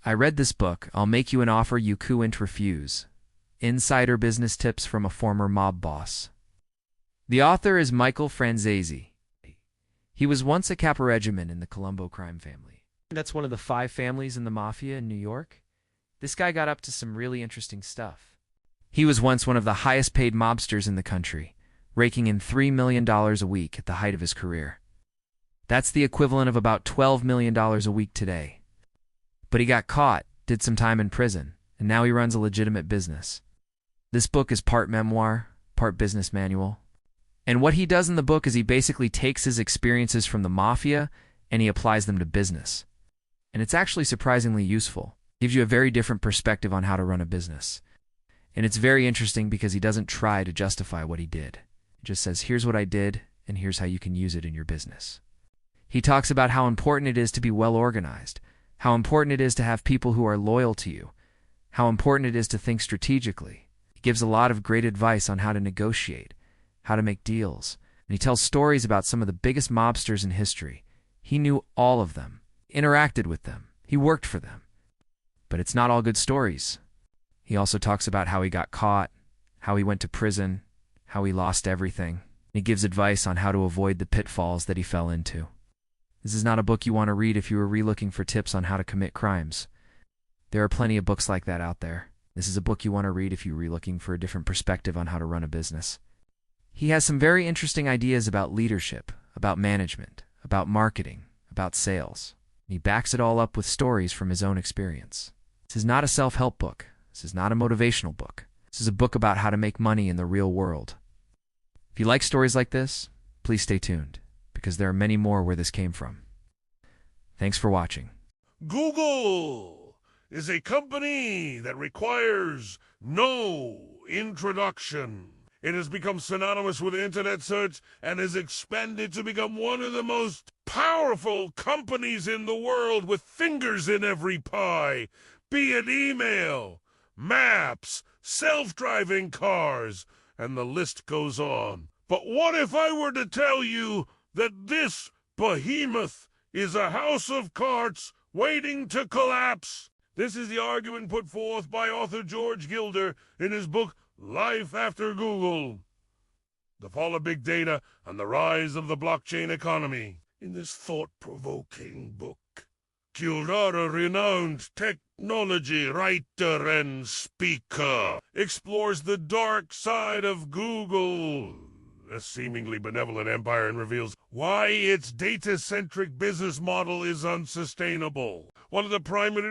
I read this book, I'll Make You an Offer You Couldn't Refuse. Insider Business Tips from a Former Mob Boss. The author is Michael Franzese. He was once a caporegiment in the Colombo crime family. That's one of the 5 families in the mafia in New York. This guy got up to some really interesting stuff. He was once one of the highest paid mobsters in the country, raking in $3 million a week at the height of his career. That's the equivalent of about $12 million a week today. But he got caught, did some time in prison, and now he runs a legitimate business. This book is part memoir, part business manual. And what he does in the book is he basically takes his experiences from the mafia and he applies them to business. And it's actually surprisingly useful. It gives you a very different perspective on how to run a business. And it's very interesting because he doesn't try to justify what he did. He just says, here's what I did, and here's how you can use it in your business. He talks about how important it is to be well organized, how important it is to have people who are loyal to you, how important it is to think strategically. He gives a lot of great advice on how to negotiate, how to make deals, and he tells stories about some of the biggest mobsters in history. He knew all of them, interacted with them, he worked for them. But it's not all good stories. He also talks about how he got caught, how he went to prison, how he lost everything. He gives advice on how to avoid the pitfalls that he fell into. This is not a book you want to read if you are re-looking for tips on how to commit crimes. There are plenty of books like that out there. This is a book you want to read if you're re-looking for a different perspective on how to run a business. He has some very interesting ideas about leadership, about management, about marketing, about sales. He backs it all up with stories from his own experience. This is not a self-help book. This is not a motivational book. This is a book about how to make money in the real world. If you like stories like this, please stay tuned, because there are many more where this came from. Thanks for watching. Google is a company that requires no introduction. It has become synonymous with internet search and has expanded to become one of the most powerful companies in the world with fingers in every pie, be it email, maps, self-driving cars, and the list goes on. But what if I were to tell you that this behemoth is a house of cards waiting to collapse? This is the argument put forth by author George Gilder in his book, Life After Google: The Fall of Big Data and the Rise of the Blockchain Economy. In this thought-provoking book, Gilder, a renowned technology writer and speaker, explores the dark side of Google, a seemingly benevolent empire, and reveals why its data-centric business model is unsustainable. One of the primary